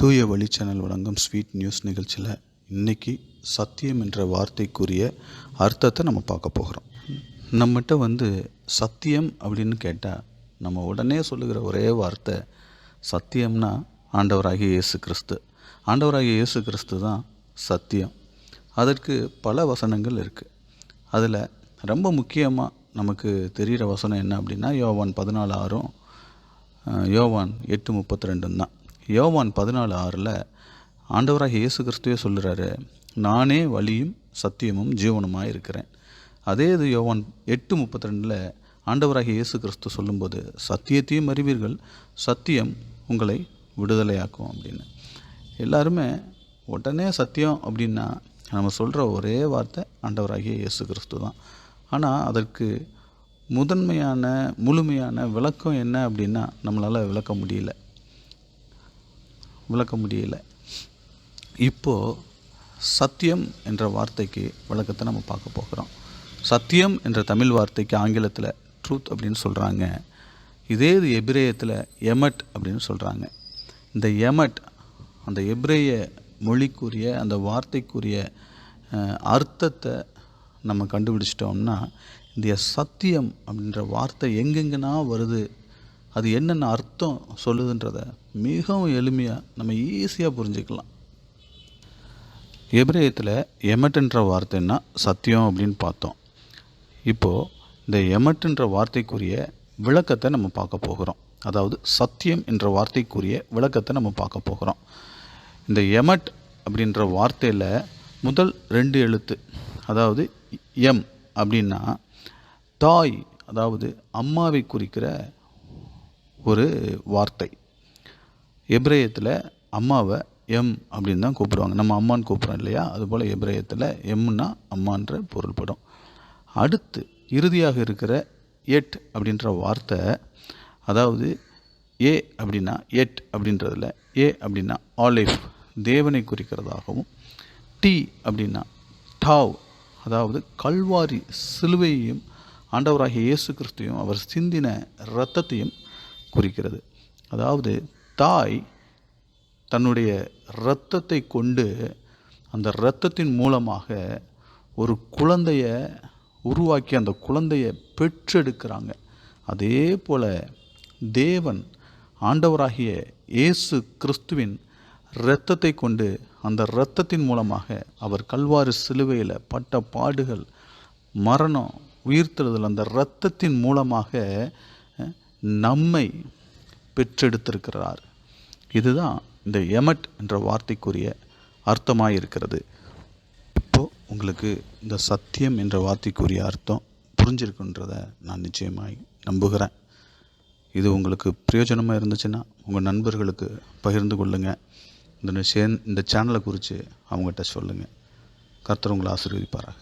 தூய வழி சேனல் வழங்கும் ஸ்வீட் நியூஸ் நிகழ்ச்சியில் இன்றைக்கி சத்தியம் என்ற வார்த்தைக்குரிய அர்த்தத்தை நம்ம பார்க்க போகிறோம். நம்மகிட்ட சத்தியம் அப்படின்னு கேட்டால் நம்ம உடனே சொல்லுகிற ஒரே வார்த்தை சத்தியம்னா ஆண்டவராகிய இயேசு கிறிஸ்து. ஆண்டவராகிய இயேசு கிறிஸ்து தான் சத்தியம். அதற்கு பல வசனங்கள் இருக்குது. அதில் ரொம்ப முக்கியமாக நமக்கு தெரிகிற வசனம் என்ன அப்படின்னா யோவான் 14:6, யோவான் 8:32 தான். யோவான் 14:6 ஆண்டவராகிய இயேசு கிறிஸ்துவே சொல்லுறாரு, நானே வழியும் சத்தியமும் ஜீவனுமாக இருக்கிறேன். அதே இது யோவான் 8:32 ஆண்டவராகிய இயேசு கிறிஸ்து சொல்லும்போது, சத்தியத்தையும் அறிவீர்கள், சத்தியம் உங்களை விடுதலையாக்கும் அப்படின்னு. எல்லாருமே உடனே சத்தியம் அப்படின்னா நம்ம சொல்கிற ஒரே வார்த்தை ஆண்டவராகிய இயேசு கிறிஸ்து தான். ஆனால் அதற்கு முதன்மையான முழுமையான விளக்கம் என்ன அப்படின்னா நம்மளால் விளக்க முடியல. இப்போது சத்தியம் என்ற வார்த்தைக்கு விளக்கத்தை நம்ம பார்க்க போகிறோம். சத்தியம் என்ற தமிழ் வார்த்தைக்கு ஆங்கிலத்தில் ட்ரூத் அப்படின்னு சொல்கிறாங்க. இதே இது எபிரேயத்தில் எமட் அப்படின்னு சொல்கிறாங்க. இந்த எமட் அந்த எபிரேய மொழிக்குரிய அந்த வார்த்தைக்குரிய அர்த்தத்தை நம்ம கண்டுபிடிச்சிட்டோம்னா, இந்த சத்தியம் அப்படின்ற வார்த்தை எங்கெங்கன்னா வருது, அது என்னென்ன அர்த்தம் சொல்லுதுன்றத மிகவும் எளிமையாக நம்ம ஈஸியாக புரிஞ்சுக்கலாம். எபிரேயத்தில் எமட்ன்ற வார்த்தைன்னா சத்தியம் அப்படின்னு பார்த்தோம். இப்போது இந்த எமட்ன்ற வார்த்தைக்குரிய விளக்கத்தை நம்ம பார்க்க போகிறோம். அதாவது சத்தியம் என்ற வார்த்தைக்குரிய விளக்கத்தை நம்ம பார்க்க போகிறோம். இந்த எமட் அப்படின்ற வார்த்தையில் முதல் 2 எழுத்து, அதாவது எம் அப்படின்னா தாய், அதாவது அம்மாவை குறிக்கிற ஒரு வார்த்தை. எபிரேயத்தில் அம்மாவை எம் அப்படின்னு தான் கூப்பிடுவாங்க. நம்ம அம்மான்னு கூப்பிட்றோம் இல்லையா, அதுபோல் எபிரேயத்தில் எம்னா அம்மான்ற பொருள்படும். அடுத்து இறுதியாக இருக்கிற எட் அப்படின்ற வார்த்தை, அதாவது ஏ அப்படின்னா எட் அப்படின்றதில் ஏ அப்படின்னா ஆலிவ், தேவனை குறிக்கிறதாகவும், டி அப்படின்னா டாவ், அதாவது கல்வாரி சிலுவையையும் ஆண்டவராகிய இயேசு கிறிஸ்துவையும் அவர் சிந்தின இரத்தத்தையும் குறிக்கிறது. அதாவது தாய் தன்னுடைய இரத்தத்தை கொண்டு அந்த இரத்தத்தின் மூலமாக ஒரு குழந்தைய உருவாக்கி அந்த குழந்தைய பெற்றெடுக்கிறாங்க. அதே போல் தேவன் ஆண்டவராகிய இயேசு கிறிஸ்துவின் இரத்தத்தை கொண்டு அந்த இரத்தத்தின் மூலமாக அவர் கல்வாரி சிலுவையில் பட்ட பாடுகள், மரணம், உயிர்த்தெழுதல், அந்த இரத்தத்தின் மூலமாக நம்மை பெற்றெடுத்திருக்கிறார். இதுதான் இந்த எமட் என்ற வார்த்தைக்குரிய அர்த்தமாக இருக்கிறது. இப்போது உங்களுக்கு இந்த சத்தியம் என்ற வார்த்தைக்குரிய அர்த்தம் புரிஞ்சிருக்குன்றதை நான் நிச்சயமாய் நம்புகிறேன். இது உங்களுக்கு பிரயோஜனமாக இருந்துச்சுன்னா உங்கள் நண்பர்களுக்கு பகிர்ந்து கொள்ளுங்கள். இந்த சேனலை குறித்து அவங்ககிட்ட சொல்லுங்கள். கர்த்தர் உங்களை ஆசீர்வதிப்பாராக.